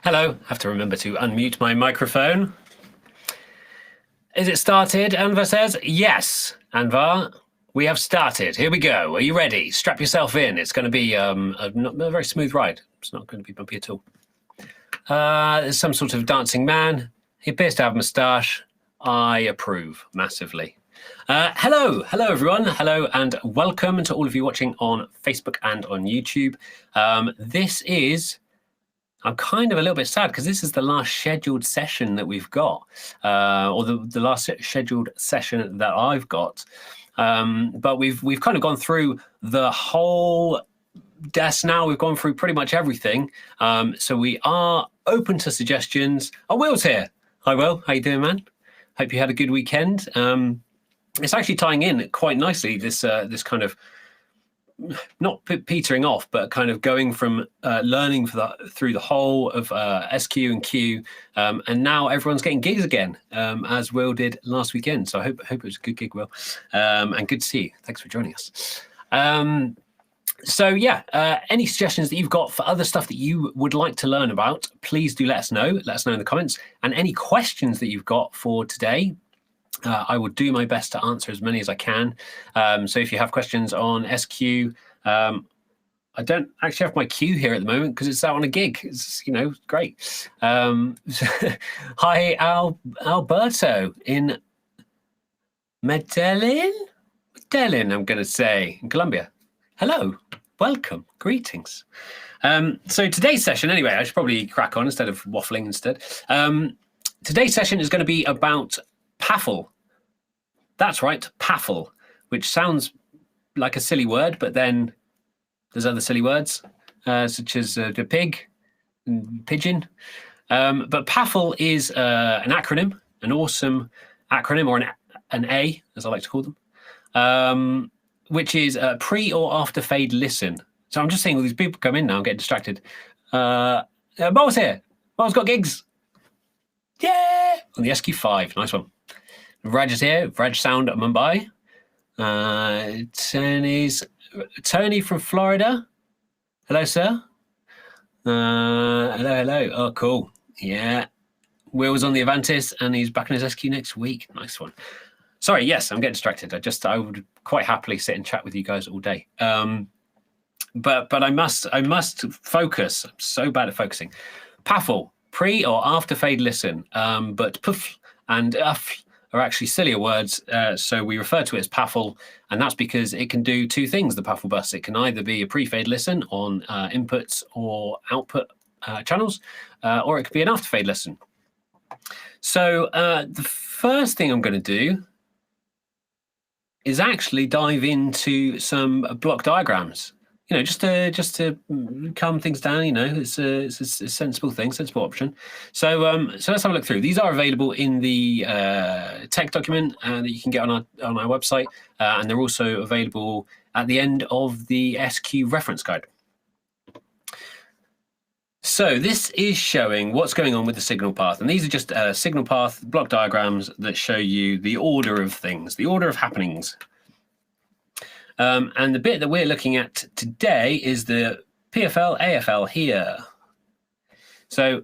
Hello, I have to remember to unmute my microphone. Is it started? Anvar says, yes, Anvar, we have started. Here we go. Are you ready? Strap yourself in. It's going to be a very smooth ride. It's not going to be bumpy at all. There's some sort of dancing man. He appears to have a moustache. I approve massively. Hello everyone. Hello and welcome to all of you watching on Facebook and on YouTube. I'm kind of a little bit sad because this is the last scheduled session that we've got, or the last scheduled session that I've got. But we've kind of gone through the whole desk now. We've gone through pretty much everything. So we are open to suggestions. Oh, Will's here. Hi, Will. How you doing, man? Hope you had a good weekend. It's actually tying in quite nicely, this kind of, not petering off, but kind of going from learning through the whole of SQ and Q, and now everyone's getting gigs again, as Will did last weekend. So I hope it was a good gig, Will, and good to see you. Thanks for joining us. So yeah, any suggestions that you've got for other stuff that you would like to learn about, please do let us know. Let us know in the comments. And any questions that you've got for today, I will do my best to answer as many as I can. So if you have questions on SQ, I don't actually have my queue here at the moment because it's out on a gig. It's, great. Hi, Alberto in Medellin, I'm going to say, in Colombia. Hello, welcome, greetings. So today's session, anyway, I should probably crack on instead of waffling instead. Today's session is going to be about PAFL. That's right, PAFL, which sounds like a silly word, but then there's other silly words, such as the pig and pigeon. But PAFL is an acronym, an awesome acronym, or an A, as I like to call them, which is pre or after fade listen. So I'm just seeing all these people come in now and get distracted. Mo's here. Mo's got gigs. Yeah! On the SQ5, nice one. Raj is here, Raj Sound at Mumbai. Tony from Florida. Hello, sir. Hello. Oh, cool. Yeah. Will's on the Avantis and he's back in his SQ next week. Nice one. Sorry, yes, I'm getting distracted. I would quite happily sit and chat with you guys all day. But I must focus. I'm so bad at focusing. PAFL, pre or after fade listen. But Puffle and AFL are actually sillier words, so we refer to it as PAFL, and that's because it can do two things, the PAFL bus. It can either be a pre-fade listen on inputs or output channels, or it could be an after-fade listen. So the first thing I'm going to do is actually dive into some block diagrams. Just to calm things down. It's a sensible thing, sensible option. So let's have a look through. These are available in the tech document that you can get on our website, and they're also available at the end of the SQ reference guide. So this is showing what's going on with the signal path, and these are just signal path block diagrams that show you the order of things, the order of happenings. And the bit that we're looking at today is the PFL, AFL here. So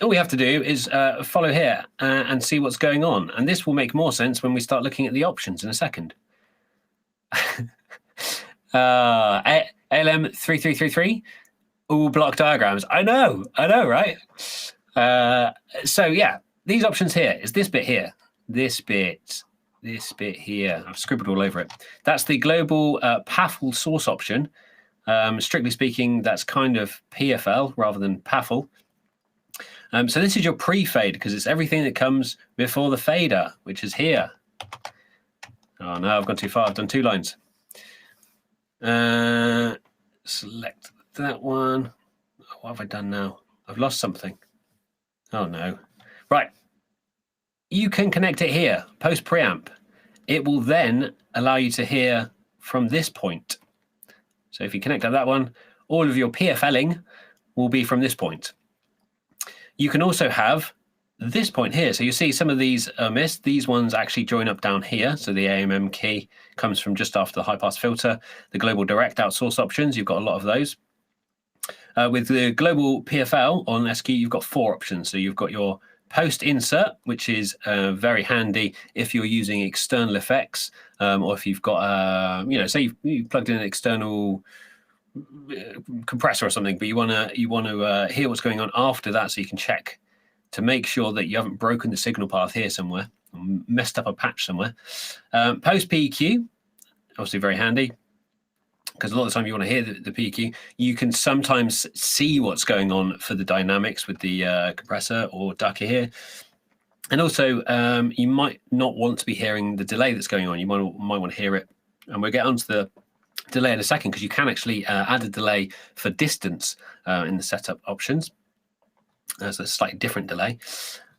all we have to do is follow here and see what's going on. And this will make more sense when we start looking at the options in a second. ALM 3333, all block diagrams. I know, right? So yeah, these options here is this bit here, this bit here. I've scribbled all over it. That's the global PAFL source option. Strictly speaking, that's kind of PFL rather than PAFL. So this is your pre-fade because it's everything that comes before the fader, which is here. Oh no, I've gone too far. I've done two lines. Select that one. What have I done now? I've lost something. Oh no. Right. You can connect it here, post preamp. It will then allow you to hear from this point. So if you connect up that one, all of your PFLing will be from this point. You can also have this point here. So you see some of these are missed. These ones actually join up down here. So the AMM key comes from just after the high pass filter. The global direct outsource options, you've got a lot of those. With the global PFL on SQ, you've got 4 options. So you've got your post insert, which is very handy if you're using external effects, or if you've got, say you plugged in an external compressor or something, but you want to hear what's going on after that, so you can check to make sure that you haven't broken the signal path here somewhere, messed up a patch somewhere. Post PEQ, obviously very handy, because a lot of the time you want to hear the PEQ. You can sometimes see what's going on for the dynamics with the compressor or ducker here. And also, you might not want to be hearing the delay that's going on. You might want to hear it. And we'll get onto the delay in a second, because you can actually add a delay for distance in the setup options. So it's a slightly different delay.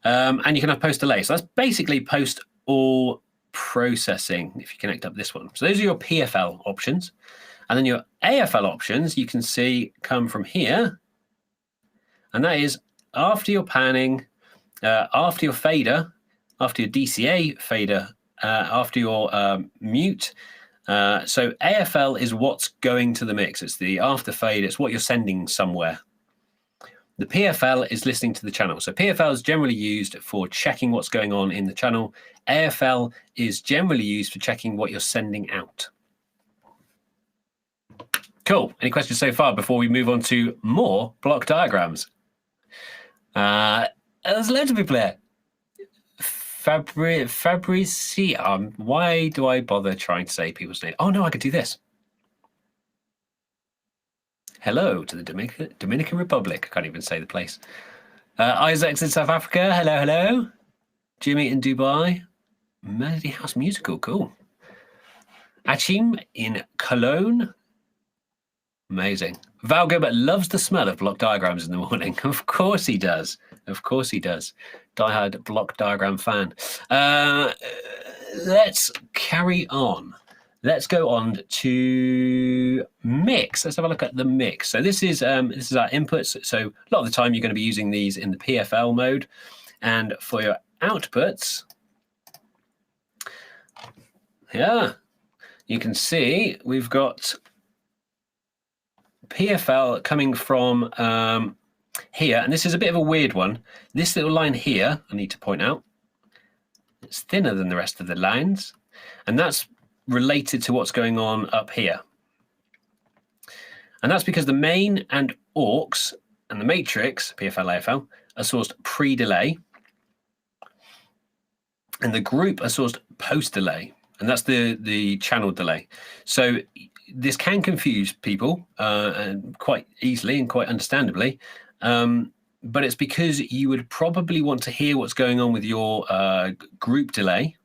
And you can have post delay. So that's basically post all processing if you connect up this one. So those are your PFL options. And then your AFL options, you can see, come from here. And that is after your panning, after your fader, after your DCA fader, after your mute. So AFL is what's going to the mix. It's the after fade. It's what you're sending somewhere. The PFL is listening to the channel. So PFL is generally used for checking what's going on in the channel. AFL is generally used for checking what you're sending out. Cool. Any questions so far before we move on to more block diagrams? There's loads of people there. Fabrice, why do I bother trying to say people's name? Oh no, I could do this. Hello to the Dominican Republic. I can't even say the place. Isaac's in South Africa. Hello, hello. Jimmy in Dubai. Melody House Musical, cool. Achim in Cologne. Amazing. Val Gilbert loves the smell of block diagrams in the morning. Of course he does. Of course he does. Diehard block diagram fan. Let's carry on. Let's go on to mix. Let's have a look at the mix. So this is our inputs. So a lot of the time you're going to be using these in the PFL mode. And for your outputs, yeah, you can see we've got PFL coming from here, and this is a bit of a weird one. This little line here, I need to point out, it's thinner than the rest of the lines, and that's related to what's going on up here. And that's because the main and AUX and the matrix, PFL, AFL, are sourced pre-delay, and the group are sourced post-delay, and that's the channel delay. So this can confuse people and quite easily and quite understandably, but it's because you would probably want to hear what's going on with your group delay,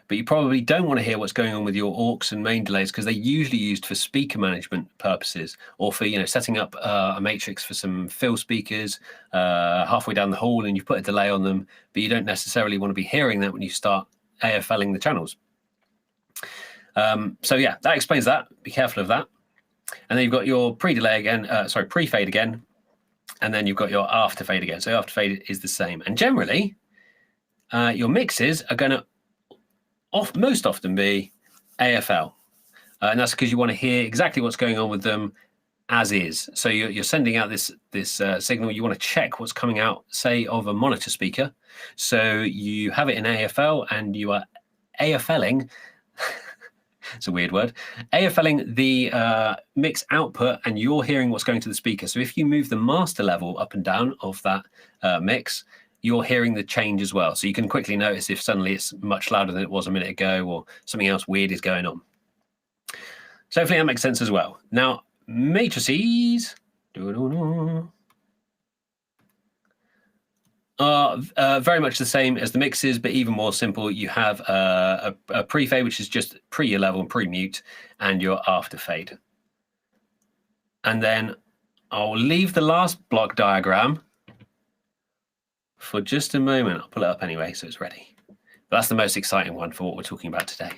but you probably don't want to hear what's going on with your AUX and main delays, because they're usually used for speaker management purposes, or for setting up a matrix for some fill speakers halfway down the hall, and you've put a delay on them, but you don't necessarily want to be hearing that when you start AFLing the channels. So yeah, that explains that. Be careful of that. And then you've got your pre-delay again, pre-fade again, and then you've got your after fade again. So after fade is the same. And generally, your mixes are going to most often be AFL. And that's because you want to hear exactly what's going on with them as is. So you're sending out this signal. You want to check what's coming out, say, of a monitor speaker. So you have it in AFL, and you are AFLing. It's a weird word. AFLing the mix output, and you're hearing what's going to the speaker. So if you move the master level up and down of that mix, you're hearing the change as well. So you can quickly notice if suddenly it's much louder than it was a minute ago, or something else weird is going on. So hopefully that makes sense as well. Now, matrices are very much the same as the mixes, but even more simple. You have a pre-fade, which is just pre-year level and pre-mute, and your after fade. And then I'll leave the last block diagram for just a moment. I'll pull it up anyway, so it's ready. But that's the most exciting one for what we're talking about today.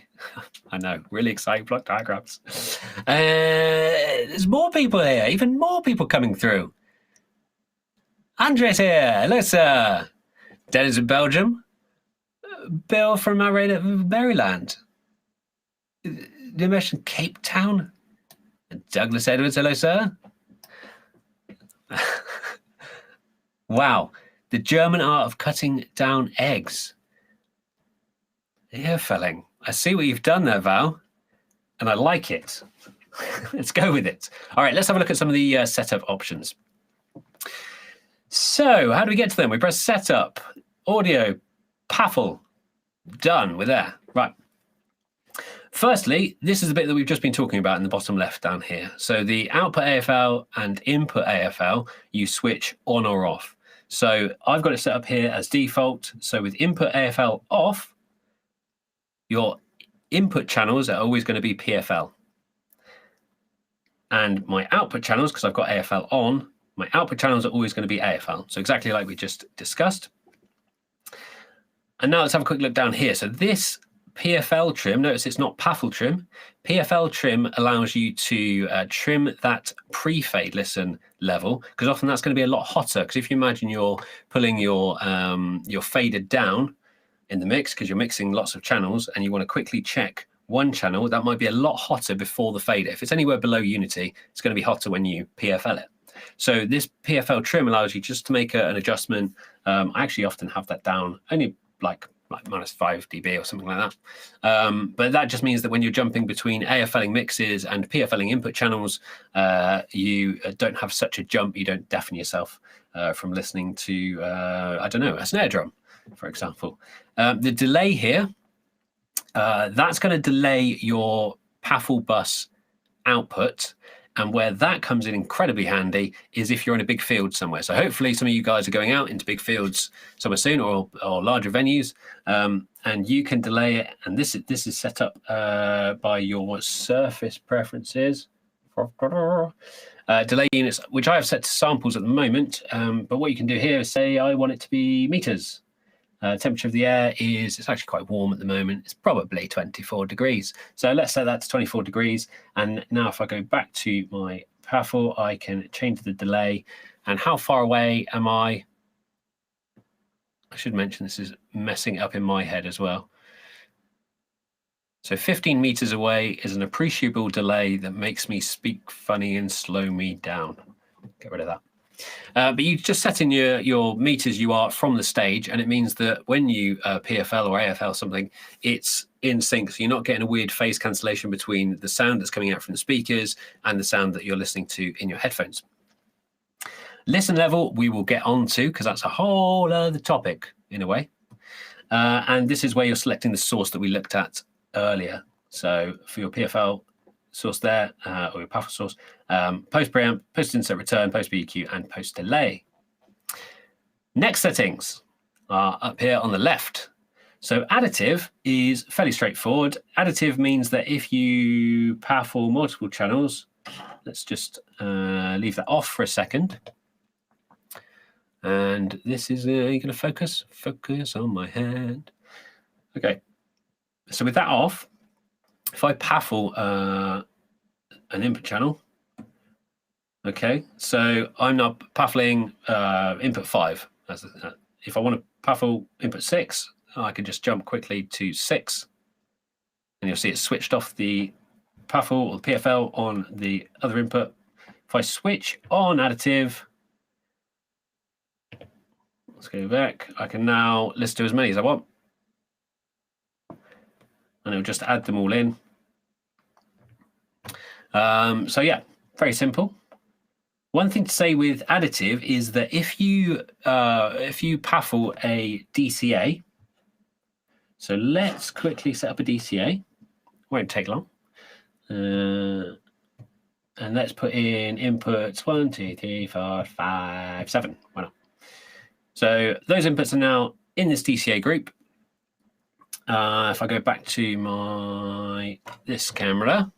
I know, really exciting block diagrams. There's more people here, even more people coming through. Andres here, hello sir. Dennis in Belgium. Bill from Maryland. You mentioned Cape Town. Douglas Edwards, hello sir. Wow. The German art of cutting down eggs. Earfelling. I see what you've done there, Val, and I like it. Let's go with it. All right, let's have a look at some of the setup options. So how do we get to them? We press setup, audio, PAFL, done, we're there. Right. Firstly, this is the bit that we've just been talking about in the bottom left down here. So the output AFL and input AFL, you switch on or off. So I've got it set up here as default. So with input AFL off, your input channels are always going to be PFL. And my output channels, because I've got AFL on, my output channels are always going to be AFL. So exactly like we just discussed. And now let's have a quick look down here. So this PFL trim, notice it's not PAFL trim. PFL trim allows you to trim that pre-fade listen level, because often that's going to be a lot hotter. Because if you imagine you're pulling your fader down in the mix, because you're mixing lots of channels and you want to quickly check one channel, that might be a lot hotter before the fader. If it's anywhere below unity, it's going to be hotter when you PFL it. So this PFL trim allows you just to make an adjustment. I actually often have that down only like -5 dB or something like that. But that just means that when you're jumping between AFLing mixes and PFLing input channels, you don't have such a jump. You don't deafen yourself from listening to, I don't know, a snare drum, for example. The delay here, that's going to delay your PAFL bus output. And where that comes in incredibly handy is if you're in a big field somewhere. So hopefully some of you guys are going out into big fields somewhere soon, or larger venues, and you can delay it. And this is set up by your surface preferences. Delay units, which I have set to samples at the moment. But what you can do here is say I want it to be meters. Temperature of the air it's actually quite warm at the moment. It's probably 24 degrees. So let's set that to 24 degrees. And now if I go back to my PAFL, I can change the delay. And how far away am I? I should mention this is messing it up in my head as well. So 15 meters away is an appreciable delay that makes me speak funny and slow me down. Get rid of that. But you just set in your meters you are from the stage, and it means that when you PFL or AFL something, it's in sync. So you're not getting a weird phase cancellation between the sound that's coming out from the speakers and the sound that you're listening to in your headphones. Listen level we will get on to, because that's a whole other topic in a way. And this is where you're selecting the source that we looked at earlier. So for your PFL source there, or your PAFL source, post preamp, post insert return, post BEQ, and post delay. Next settings are up here on the left. So additive is fairly straightforward. Additive means that if you PAFL multiple channels, let's just leave that off for a second. And this is, are you going to focus? Focus on my hand. Okay. So with that off, if I PAFL an input channel, okay, so I'm now PAFLing input 5. If I want to PAFL input 6, I can just jump quickly to 6, and you'll see it switched off the PAFL or the PFL on the other input. If I switch on additive, let's go back, I can now listen to as many as I want. And it'll just add them all in. So yeah, very simple. One thing to say with additive is that if you PAFL a DCA, so let's quickly set up a DCA. Won't take long. And let's put in inputs 1, 2, 3, 4, 5, 7. Why not? So those inputs are now in this DCA group. If I go back to this camera,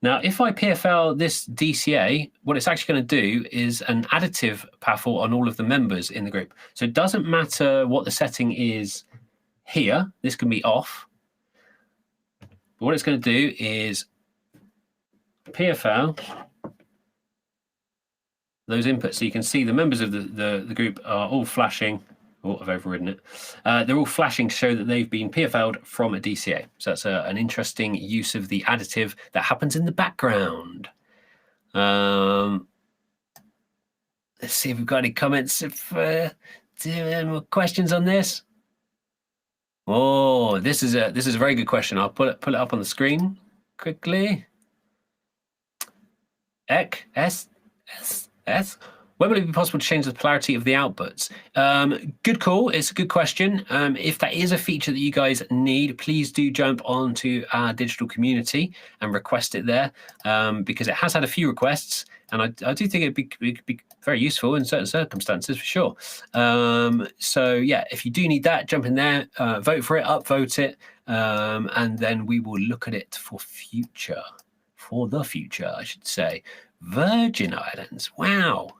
now if I PFL this DCA, what it's actually going to do is an additive PAFL on all of the members in the group. So it doesn't matter what the setting is here. This can be off. But what it's going to do is PFL those inputs. So you can see the members of the group are all flashing. Oh, I've overridden it. They're all flashing to show that they've been PFL'd from a DCA. So that's an interesting use of the additive that happens in the background. Let's see if we've got any comments. If any more questions on this. Oh, this is a very good question. I'll pull it up on the screen quickly. S. When will it be possible to change the polarity of the outputs? Good call. It's a good question. If that is a feature that you guys need, please do jump onto our digital community and request it there, because it has had a few requests, and I do think it'd be very useful in certain circumstances for sure. So yeah, if you do need that, jump in there, vote for it, upvote it, and then we will look at it for the future, I should say. Virgin Islands. Wow.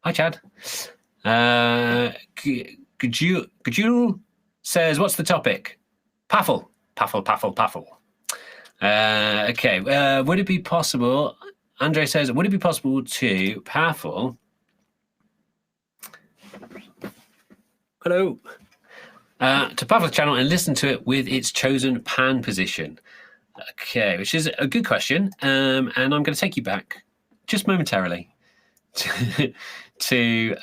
Hi, Chad. Gajul says, what's the topic? PAFL. Okay. Would it be possible? Andre says, would it be possible to PAFL? Hello. To PAFL the channel and listen to it with its chosen pan position. Okay, which is a good question. And I'm going to take you back just momentarily to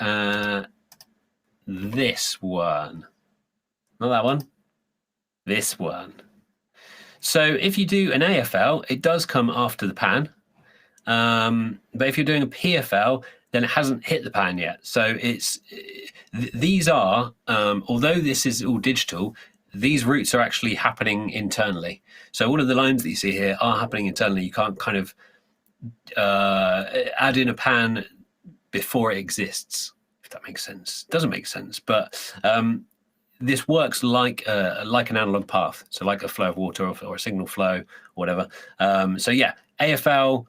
this one. Not that one. This one. So if you do an AFL, it does come after the pan. But if you're doing a PFL, then it hasn't hit the pan yet. So these are, although this is all digital, these routes are actually happening internally. So all of the lines that you see here are happening internally. You can't kind of add in a pan before it exists, if that makes sense. It doesn't make sense, but this works like an analog path, so like a flow of water or a signal flow or whatever. So yeah, AFL,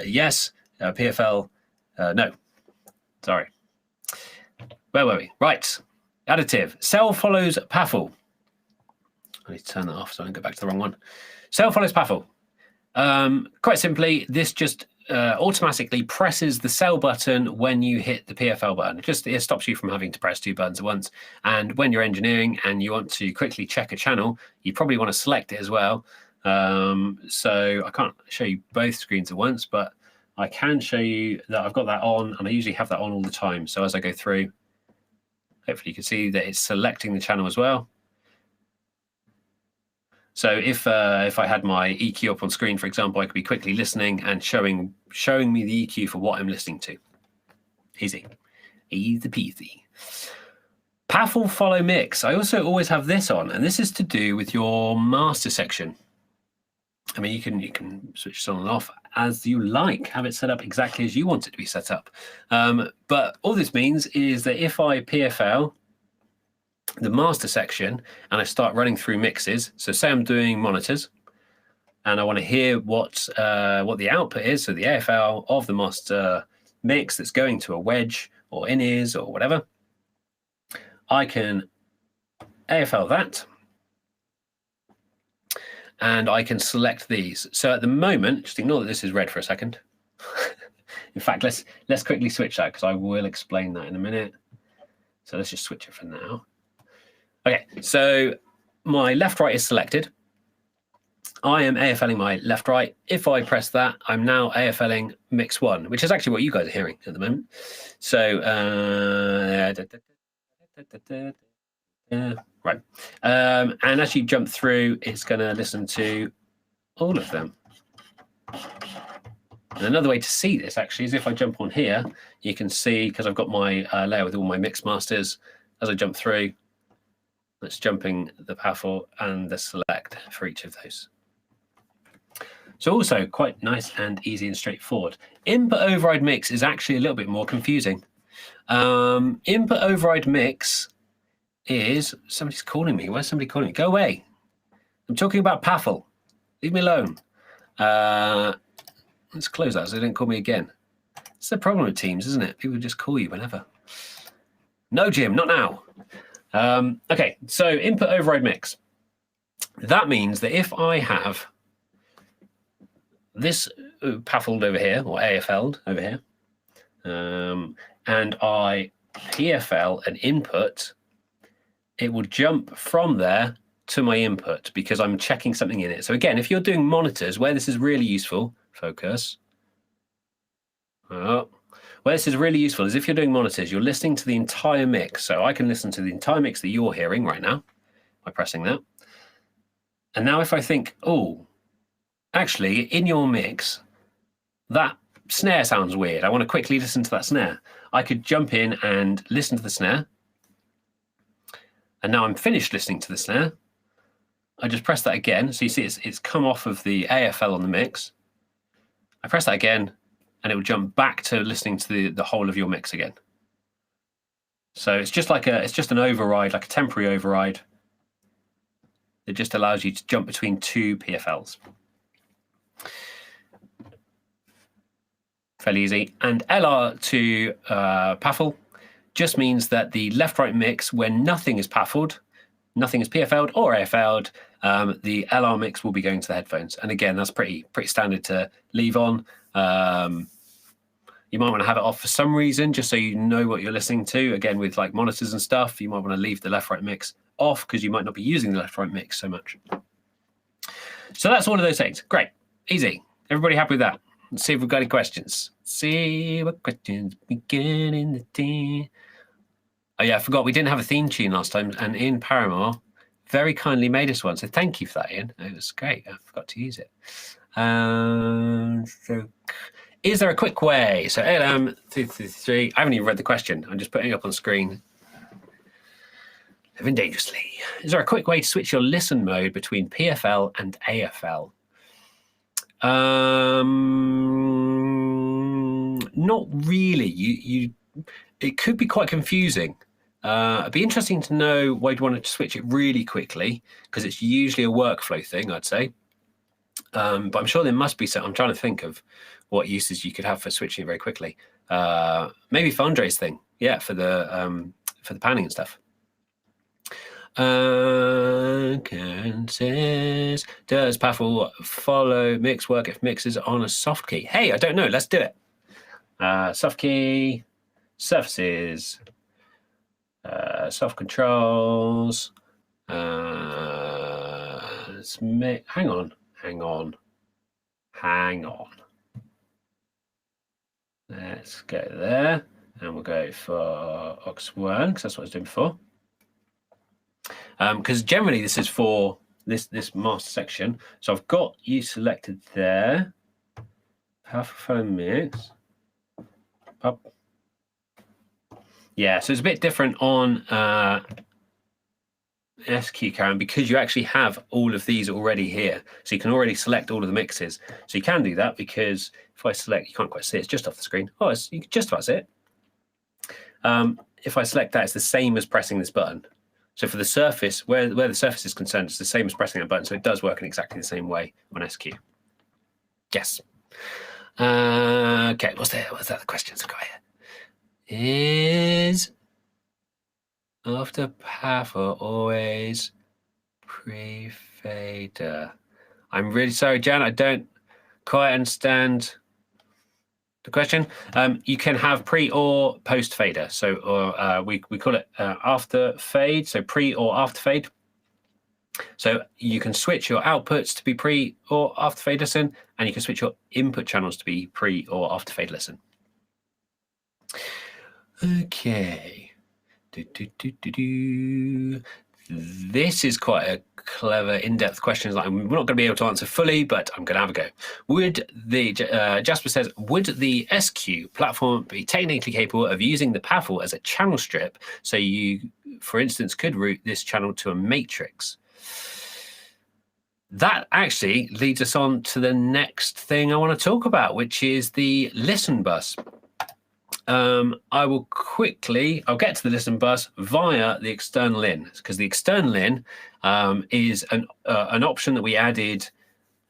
yes, PFL, no. Sorry. Where were we? Right. Additive. Cell follows PAFL. I need to turn that off so I don't go back to the wrong one. Cell follows PAFL. Quite simply, this just automatically presses the cell button when you hit the PFL button. It stops you from having to press two buttons at once. And when you're engineering and you want to quickly check a channel, you probably want to select it as well. So I can't show you both screens at once, but I can show you that I've got that on, and I usually have that on all the time. So as I go through, hopefully you can see that it's selecting the channel as well. So if I had my EQ up on screen, for example, I could be quickly listening and showing me the EQ for what I'm listening to. Easy peasy. PAFL follow mix. I also always have this on, and this is to do with your master section. I mean, you can switch this on and off as you like, have it set up exactly as you want it to be set up. But all this means is that if I PFL the master section and I start running through mixes, so say I'm doing monitors and I want to hear what the output is, so the AFL of the master mix that's going to a wedge or in-ears or whatever, I can AFL that and I can select these. So at the moment, just ignore that this is red for a second. In fact, let's quickly switch that because I will explain that in a minute. So let's just switch it for now. Okay, so my left-right is selected. I am AFLing my left-right. If I press that, I'm now AFLing mix one, which is actually what you guys are hearing at the moment. So, right. And as you jump through, it's going to listen to all of them. And another way to see this, actually, is if I jump on here, you can see, because I've got my layer with all my mix masters, as I jump through, it's jumping the PAFL and the select for each of those. So also quite nice and easy and straightforward. Input override mix is actually a little bit more confusing. Input override mix is, somebody's calling me. Where's somebody calling me? Go away. I'm talking about PAFL. Leave me alone. Let's close that so they don't call me again. It's the problem with Teams, isn't it? People just call you whenever. No, Jim, not now. Okay, so input override mix. That means that if I have this PAFL'd over here, or AFL'd over here, and I PFL an input, it will jump from there to my input because I'm checking something in it. So again, if you're doing monitors, where this is really useful, focus. Oh, where this is really useful is if you're doing monitors, you're listening to the entire mix. So I can listen to the entire mix that you're hearing right now by pressing that. And now if I think, oh, actually, in your mix, that snare sounds weird. I want to quickly listen to that snare. I could jump in and listen to the snare. And now I'm finished listening to the snare. I just press that again. So you see it's come off of the AFL on the mix. I press that again, and it will jump back to listening to the whole of your mix again. So it's just like it's just an override, like a temporary override. It just allows you to jump between two PFLs. Fairly easy. And LR to PAFL just means that the left-right mix, when nothing is PAFL'd, nothing is PFL'd or AFL'd, the LR mix will be going to the headphones. And again, that's pretty standard to leave on. You might want to have it off for some reason, just so you know what you're listening to. Again, with like monitors and stuff, you might want to leave the left-right mix off because you might not be using the left-right mix so much. So that's all of those things. Great, easy. Everybody happy with that? Let's see if we've got any questions. See what questions we get in the team. Oh yeah, I forgot we didn't have a theme tune last time, and Ian Paramore very kindly made us one. So thank you for that, Ian. It was great. I forgot to use it. So, is there a quick way? So ALM333. I haven't even read the question. I'm just putting it up on screen. Living dangerously. Is there a quick way to switch your listen mode between PFL and AFL? Not really. It could be quite confusing. It'd be interesting to know why you'd want to switch it really quickly, because it's usually a workflow thing, I'd say. But I'm sure there must be some. I'm trying to think of what uses you could have for switching it very quickly. Maybe for Andre's thing, yeah, for the panning and stuff. Ken says, does PAFL follow mix work if mix is on a soft key? Hey, I don't know. Let's do it. Soft key, surfaces, soft controls. Let's make, hang on. Let's go there, and we'll go for aux1 because that's what I was doing before. Because generally this is for this master section. So I've got you selected there. PAFL mix. Up. Yeah, so it's a bit different on SQ Karen, because you actually have all of these already here. So you can already select all of the mixes. So you can do that, because if I select, you can't quite see it, it's just off the screen. Oh, you can just about see it. If I select that, it's the same as pressing this button. So for the surface, where the surface is concerned, it's the same as pressing that button. So it does work in exactly the same way on SQ. Yes. Okay, what's that the questions I've got here? Is after PAFL always pre-fader? I'm really sorry, Jan, I don't quite understand the question. You can have pre or post fader. So we call it after fade, so pre or after fade. So you can switch your outputs to be pre or after fade listen, and you can switch your input channels to be pre or after fade listen. Okay. This is quite a clever, in-depth question that we're not going to be able to answer fully, but I'm going to have a go. Would the Jasper says, would the SQ platform be technically capable of using the PAFL as a channel strip, so you, for instance, could route this channel to a matrix? That actually leads us on to the next thing I want to talk about, which is the listen bus. I'll get to the listen bus via the external in, because the external in is an option that we added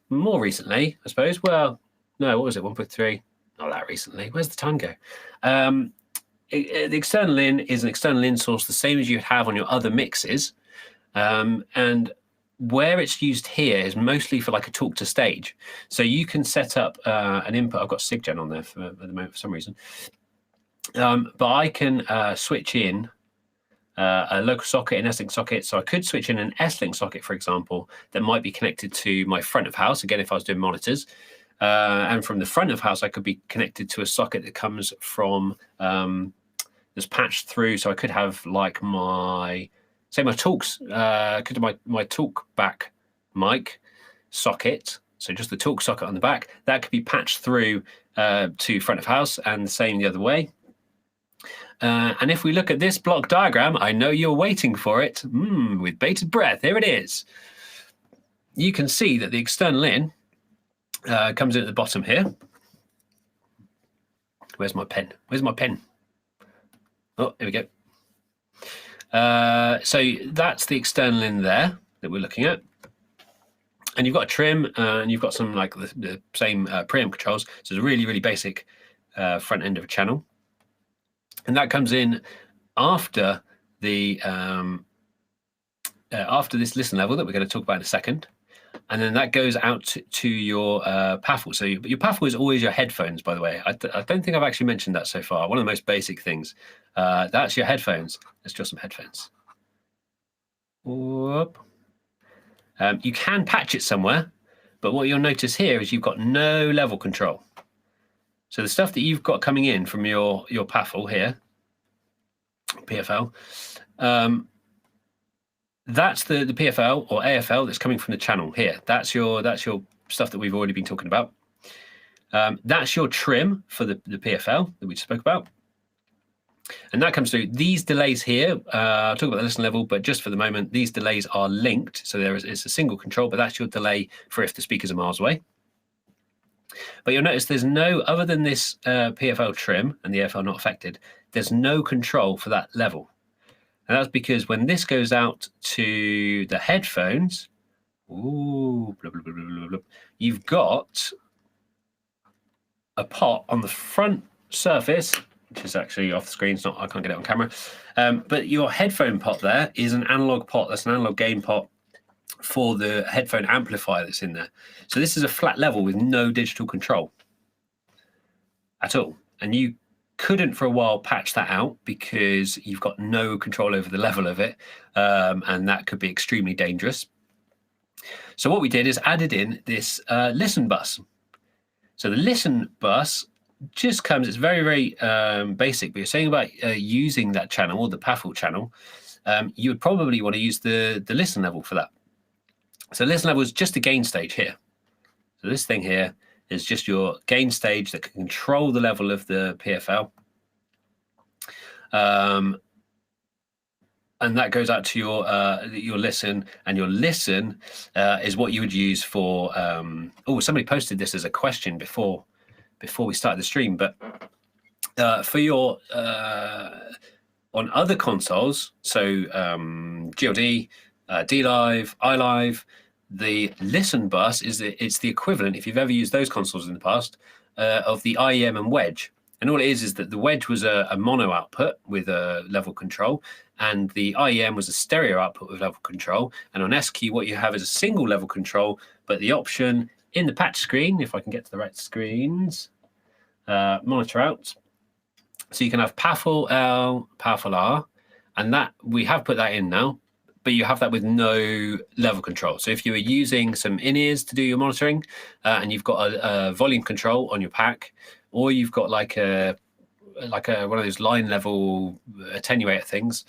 more recently, I suppose. Well, no, what was it, 1.3? Not that recently. Where's the time go? The external in is an external in source, the same as you'd have on your other mixes. And where it's used here is mostly for like a talk to stage. So you can set up an input. I've got SIGGEN on there at the moment for some reason. But I can switch in a local socket, an S-Link socket. So I could switch in an S-Link socket, for example, that might be connected to my front of house. Again, if I was doing monitors, And from the front of house, I could be connected to a socket that comes from that's patched through. So I could have like my talks, could have my talk back mic socket. So just the talk socket on the back that could be patched through to front of house, and the same the other way. And if we look at this block diagram, I know you're waiting for it with bated breath. Here it is. You can see that the external in comes in at the bottom here. Where's my pen? Where's my pen? Oh, here we go. So that's the external in there that we're looking at. And you've got a trim, and you've got some like the same preamp controls. So it's a really, really basic front end of a channel. And that comes in after the after this listen level that we're going to talk about in a second. And then that goes out to your PAFL. So your PAFL is always your headphones, by the way. I don't think I've actually mentioned that so far. One of the most basic things. That's your headphones. Let's draw some headphones. Whoop. You can patch it somewhere, but what you'll notice here is you've got no level control. So the stuff that you've got coming in from your PAFL here, PFL, that's the PFL or AFL that's coming from the channel here. That's your stuff that we've already been talking about. That's your trim for the PFL that we spoke about. And that comes through these delays here. I'll talk about the listen level, but just for the moment, these delays are linked. So it's a single control, but that's your delay for if the speakers are miles away. But you'll notice there's no, other than this PFL trim and the AFL not affected, there's no control for that level. And that's because when this goes out to the headphones, ooh, blah, blah, blah, blah, blah, you've got a pot on the front surface, which is actually off the screen. It's not, I can't get it on camera. But your headphone pot there is an analog pot. That's an analog gain pot for the headphone amplifier that's in there. So this is a flat level with no digital control at all. And you couldn't for a while patch that out because you've got no control over the level of it. And that could be extremely dangerous. So what we did is added in this listen bus. So the listen bus just comes, it's very, very basic, but you're saying about using that channel or the PAFL channel, you would probably want to use the listen level for that. So listen level is just a gain stage here. So this thing here is just your gain stage that can control the level of the PFL. And that goes out to your listen, and your listen is what you would use for, oh, somebody posted this as a question before we started the stream, but for your, on other consoles, so GLD, DLive, iLive, the listen bus it's the equivalent, if you've ever used those consoles in the past, of the IEM and wedge. And all it is that the wedge was a mono output with a level control, and the IEM was a stereo output with level control. And on SQ, what you have is a single level control, but the option in the patch screen, if I can get to the right screens, monitor out. So you can have PAFL L, PAFL R, and that we have put that in now, but you have that with no level control. So if you were using some in-ears to do your monitoring, and you've got a volume control on your pack, or you've got like a one of those line level attenuator things,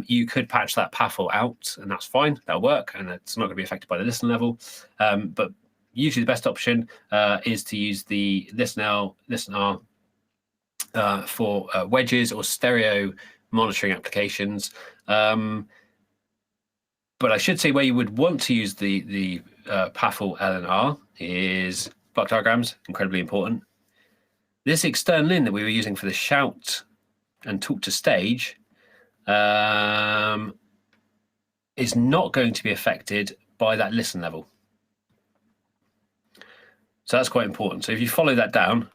you could patch that PAFL out, and that's fine. That'll work, and it's not going to be affected by the listen level. But usually the best option is to use the listen L, listen R for wedges or stereo monitoring applications. But I should say where you would want to use the PAFL L and R is block diagrams, incredibly important. This external in that we were using for the shout and talk to stage is not going to be affected by that listen level. So that's quite important. So if you follow that down,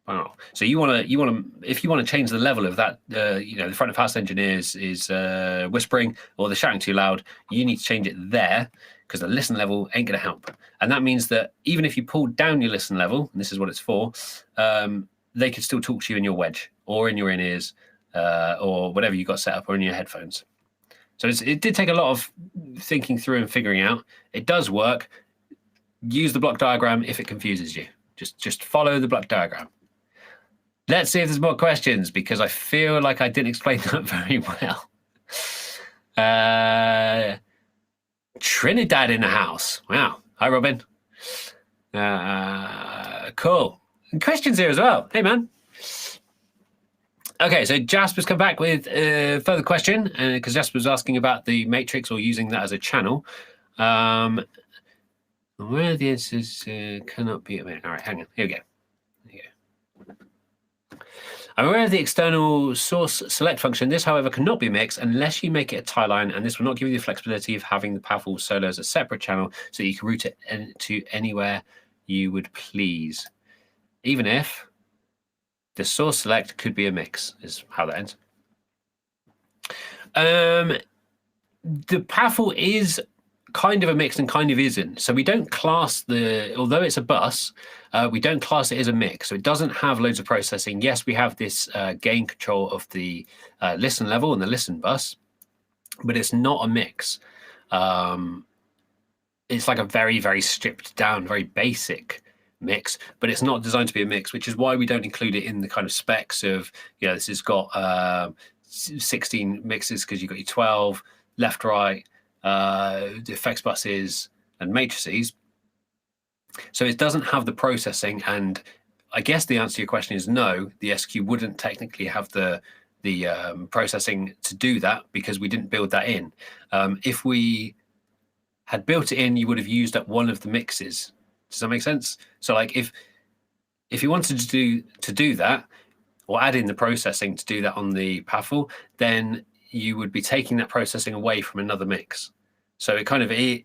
wow. So you want to, if you want to change the level of that, you know, the front of house engineer is whispering or they're shouting too loud, you need to change it there because the listen level ain't going to help. And that means that even if you pull down your listen level, and this is what it's for, they could still talk to you in your wedge or in your in-ears or whatever you got set up or in your headphones. So it did take a lot of thinking through and figuring out. It does work. use the block diagram if it confuses you. Just follow the block diagram. Let's see if there's more questions, because I feel like I didn't explain that very well. Trinidad in the house. Wow. Hi, Robin. Cool. And questions here as well. Hey, man. Okay, so Jasper's come back with a further question, because Jasper was asking about the matrix or using that as a channel. Where the answers cannot be. All right, hang on. Here we go. I'm aware of the external source select function. This, however, cannot be a mix unless you make it a tie line, and this will not give you the flexibility of having the PAFL solo as a separate channel, so you can route it to anywhere you would please, even if the source select could be a mix, is how that ends. The PAFL is kind of a mix and kind of isn't. So we don't class although it's a bus, we don't class it as a mix. So it doesn't have loads of processing. Yes, we have this gain control of the listen level and the listen bus, but it's not a mix. It's like a very, very stripped down, very basic mix, but it's not designed to be a mix, which is why we don't include it in the kind of specs of, this has got 16 mixes, because you've got your 12 left, right, the effects buses and matrices. So it doesn't have the processing, and I guess the answer to your question is no, the SQ wouldn't technically have the processing to do that, because we didn't build that in. If we had built it in, you would have used up one of the mixes. Does that make sense? So like if you wanted to do that, or add in the processing to do that on the PAFL, then you would be taking that processing away from another mix. So it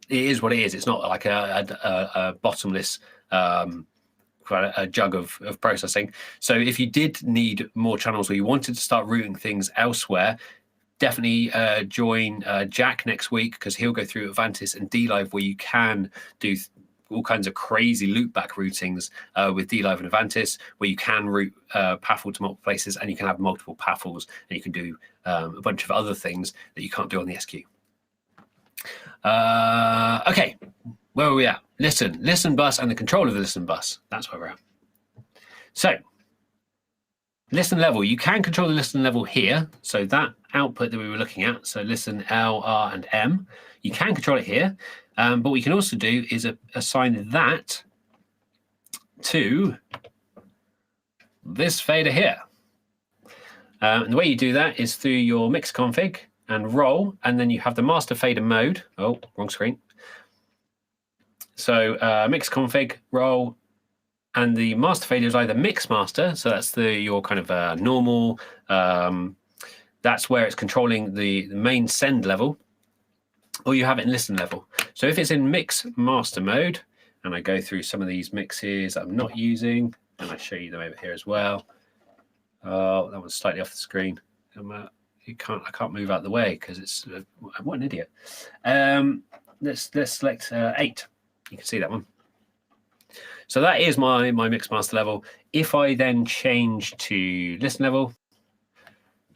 is what it is. It's not like a bottomless a jug of processing. So if you did need more channels, or you wanted to start routing things elsewhere, definitely join Jack next week, because he'll go through Avantis and DLive, where you can do all kinds of crazy loopback routings with DLive and Avantis, where you can route PAFL to multiple places, and you can have multiple PAFLs, and you can do a bunch of other things that you can't do on the SQ. Okay, where are we at? Listen bus and the control of the listen bus. That's where we're at. So, listen level. You can control the listen level here. So that output that we were looking at, so listen L, R, and M, you can control it here. But what you can also do is assign that to this fader here. And the way you do that is through your mix config and roll, and then you have the master fader mode. Oh, wrong screen. So mix config, roll, and the master fader is either mix master, so that's your kind of normal, that's where it's controlling the main send level, or you have it in listen level. So if it's in mix master mode, and I go through some of these mixes I'm not using, and I show you them over here as well. Oh, that one's slightly off the screen. I can't move out of the way because it's what an idiot. Let's select 8. You can see that one. So that is my mix master level. If I then change to listen level,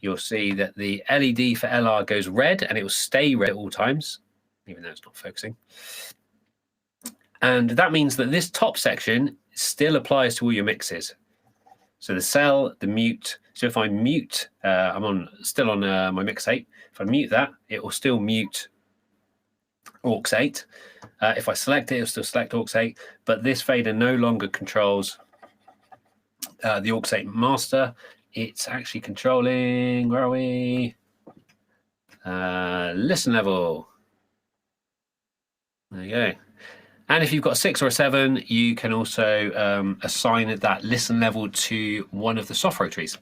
you'll see that the LED for LR goes red, and it will stay red at all times, even though it's not focusing. And that means that this top section still applies to all your mixes. So the cell, the mute. So if I mute, I'm still on my mix 8. If I mute that, it will still mute aux 8. If I select it, it'll still select aux 8. But this fader no longer controls the aux 8 master. It's actually controlling, where are we? Listen level. There you go. And if you've got a 6 or a 7, you can also assign that listen level to one of the soft rotaries.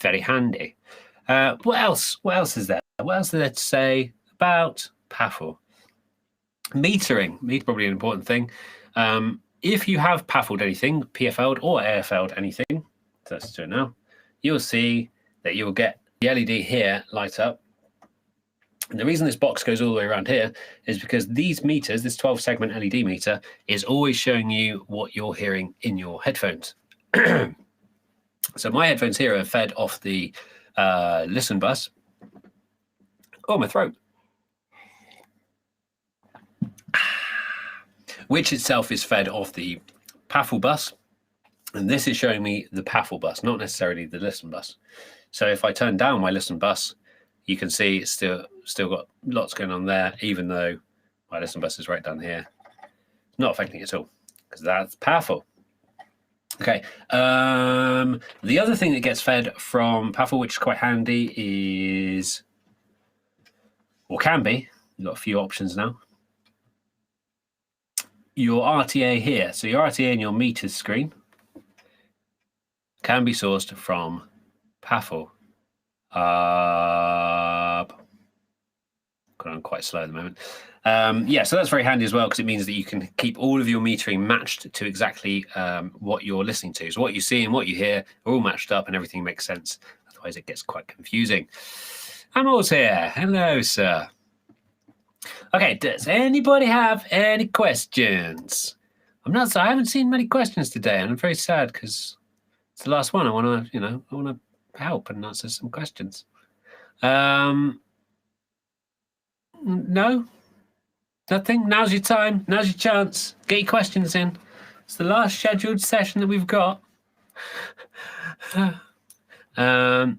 Very handy. What else? What else is there? What else is there to say about PAFL? Metering. Meter probably an important thing. If you have PAFL'd anything, PFL'd or AFL'd anything, so let's do it now, you'll see that you'll get the LED here light up. And the reason this box goes all the way around here is because these meters, this 12-segment LED meter, is always showing you what you're hearing in your headphones. So my headphones here are fed off the listen bus. Oh, my throat. which itself is fed off the PAFL bus. And this is showing me the PAFL bus, not necessarily the listen bus. So if I turn down my listen bus, you can see it's still got lots going on there, even though my listen bus is right down here. It's not affecting it at all, because that's PAFL. Okay. The other thing that gets fed from PAFL, which is quite handy, is, or can be, you've got a few options now, your RTA here. So your RTA and your meters screen can be sourced from PAFL. I'm quite slow at the moment. Yeah, so that's very handy as well, because it means that you can keep all of your metering matched to exactly what you're listening to. So what you see and what you hear are all matched up and everything makes sense. Otherwise it gets quite confusing. Amal's here. Hello, sir. Okay, does anybody have any questions? I haven't seen many questions today, and I'm very sad because it's the last one. I want to help and answer some questions. No, nothing. Now's your time. Now's your chance. Get your questions in. It's the last scheduled session that we've got. Let's have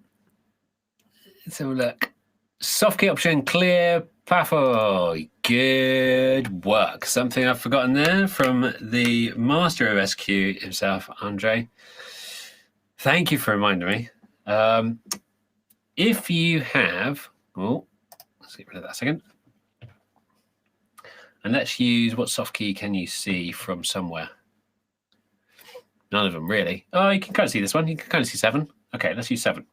a look. Soft key option clear. PAFL. Good work. Something I've forgotten there from the master of SQ himself, Andre. Thank you for reminding me. If you have, let's get rid of that a second. And let's use, what soft key can you see from somewhere? None of them really. Oh, you can kind of see this one. You can kind of see 7. Okay, let's use 7.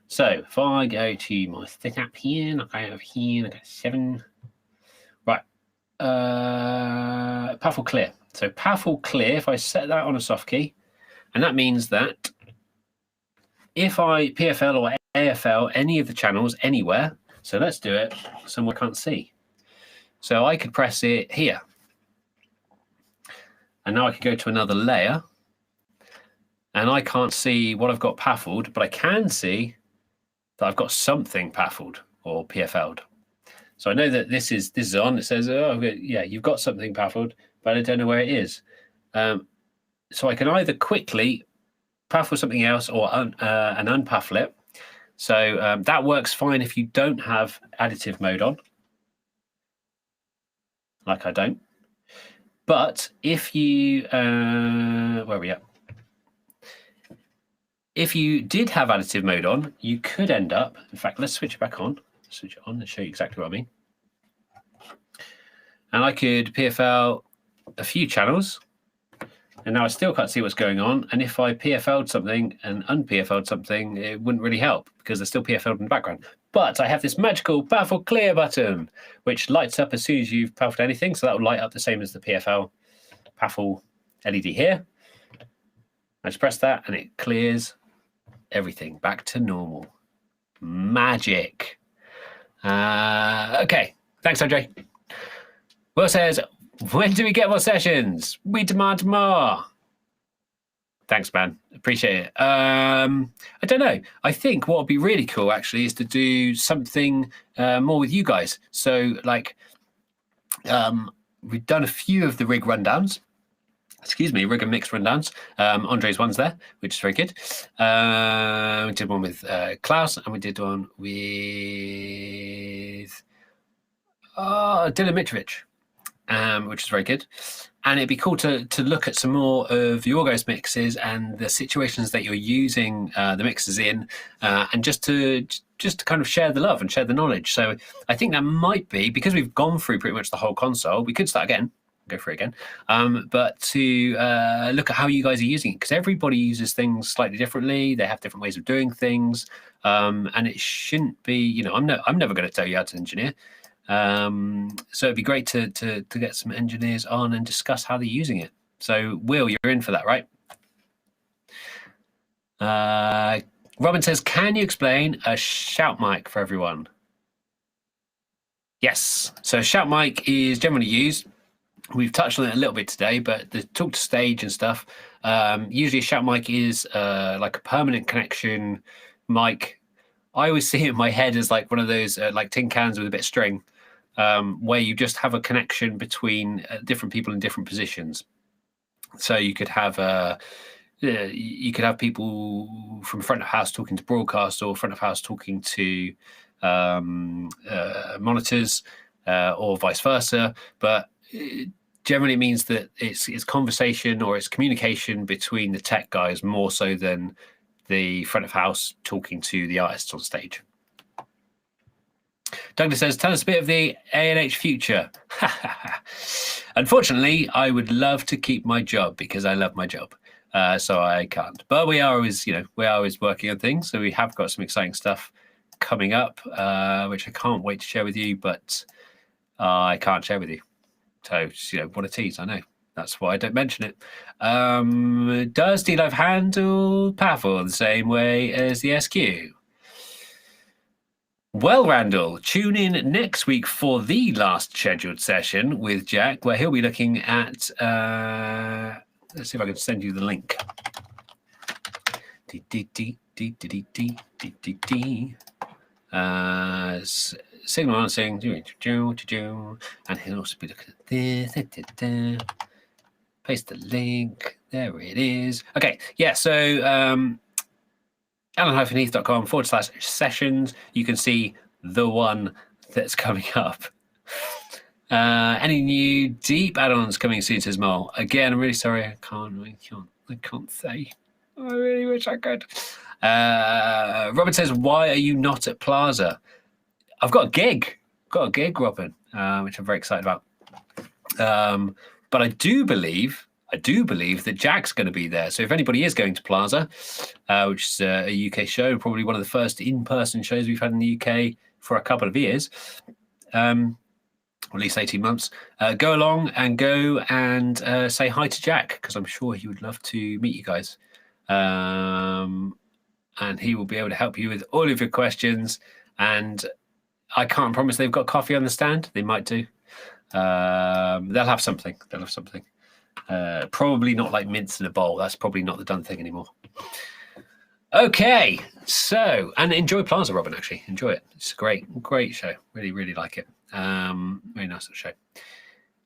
So if I go to my thick app here, and I go over here, and I go 7. Right. PAFL clear. So PAFL clear, if I set that on a soft key, and that means that if I PFL or AFL any of the channels anywhere, so let's do it somewhere I can't see. So I could press it here. And now I could go to another layer. And I can't see what I've got PAFL'd, but I can see that I've got something PAFL'd or PFL'd. So I know that this is on. It says, oh, yeah, you've got something PAFL'd, but I don't know where it is. So I can either quickly PAFL something else or and unPAFL it. So that works fine if you don't have additive mode on, like I don't. But if you, where are we at? If you did have additive mode on, you could end up, in fact, let's switch it back on. Switch it on and show you exactly what I mean. And I could PFL a few channels, and now I still can't see what's going on. And if I PFL'd something and unPFL'd something, it wouldn't really help because they're still PFL'd in the background. But I have this magical PAFL clear button, which lights up as soon as you've PAFL'd anything. So that will light up the same as the PFL PAFL LED here. I just press that and it clears everything back to normal. Magic. Okay, thanks, Andre. Will says, when do we get more sessions? We demand more. Thanks, man. Appreciate it. I don't know. I think what would be really cool, actually, is to do something more with you guys. So, like, we've done a few of the rig rundowns. Excuse me, rig and mix rundowns. Andre's one's there, which is very good. We did one with Klaus, and we did one with Dylan Mitrovic, which is very good. And it'd be cool to look at some more of your guys' mixes and the situations that you're using the mixes in, and just to kind of share the love and share the knowledge. So I think that might be, because we've gone through pretty much the whole console, we could start again. Go through it again, but to look at how you guys are using it, because everybody uses things slightly differently. They have different ways of doing things, and it shouldn't be. You know, I'm never going to tell you how to engineer. So it'd be great to get some engineers on and discuss how they're using it. So Will, you're in for that, right? Robin says, "Can you explain a shout mic for everyone?" Yes. So shout mic is generally used. We've touched on it a little bit today, but the talk to stage and stuff, usually a shout mic is like a permanent connection mic. I always see it in my head as like one of those like tin cans with a bit of string. where you just have a connection between different people in different positions. So you could have people from front of house talking to broadcast, or front of house talking to monitors, or vice versa. But it generally means that it's conversation or it's communication between the tech guys more so than the front of house talking to the artists on stage. Douglas says, tell us a bit of the A&H future. Unfortunately, I would love to keep my job because I love my job. So I can't. But we are always working on things. So we have got some exciting stuff coming up, which I can't wait to share with you, but I can't share with you. So, what a tease, I know. That's why I don't mention it. Does D-Live handle PAFL the same way as the SQ? Well, Randall, tune in next week for the last scheduled session with Jack, where he'll be looking at... let's see if I can send you the link. Signal announcing, and he'll also be looking at this. Paste the link. There it is. Okay, yeah, so alan-heath.com/sessions. You can see the one that's coming up. Any new deep add-ons coming soon, says Mole. Again, I'm really sorry. I can't say. I really wish I could. Robin says, why are you not at Plaza? I've got a gig. Robin, which I'm very excited about. But I do believe that Jack's going to be there. So if anybody is going to Plaza, which is a UK show, probably one of the first in-person shows we've had in the UK for a couple of years, or at least 18 months, go along and say hi to Jack, because I'm sure he would love to meet you guys. And he will be able to help you with all of your questions. And I can't promise they've got coffee on the stand. They might do. They'll have something. Probably not like mince in a bowl. That's probably not the done thing anymore. Okay, so, and enjoy Plaza, Robin, actually. Enjoy it. It's a great show. Really, really like it. Very nice little show.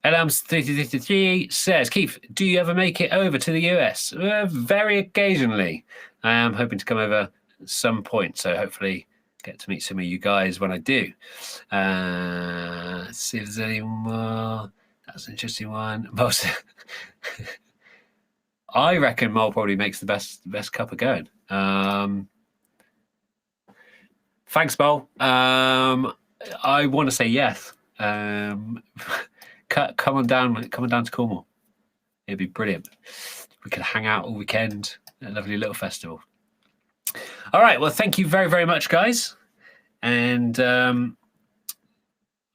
Elams333 says, Keith, do you ever make it over to the US? Very occasionally. I am hoping to come over at some point, so hopefully get to meet some of you guys when I do. Let's see if there's any more. That's an interesting one. Most I reckon Mole probably makes the best cup of going. Thanks, Mole. I want to say yes. Come on down to Cornwall. It'd be brilliant. We could hang out all weekend at a lovely little festival. All right. Well, thank you very, very much, guys. And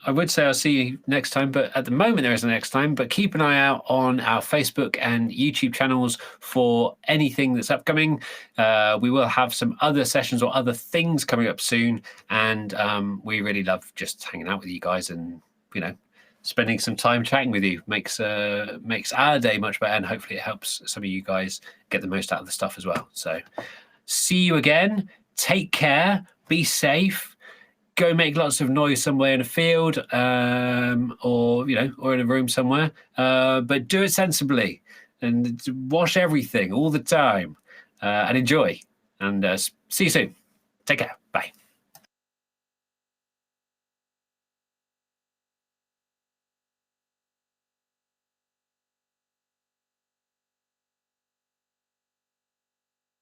I would say I'll see you next time, but at the moment there isn't next time. But keep an eye out on our Facebook and YouTube channels for anything that's upcoming. We will have some other sessions or other things coming up soon. And we really love just hanging out with you guys and, spending some time chatting with you makes our day much better. And hopefully it helps some of you guys get the most out of the stuff as well. So see you again. Take care. Be safe. Go make lots of noise somewhere in a field, or in a room somewhere. But do it sensibly and wash everything all the time, and enjoy. And see you soon. Take care. Bye.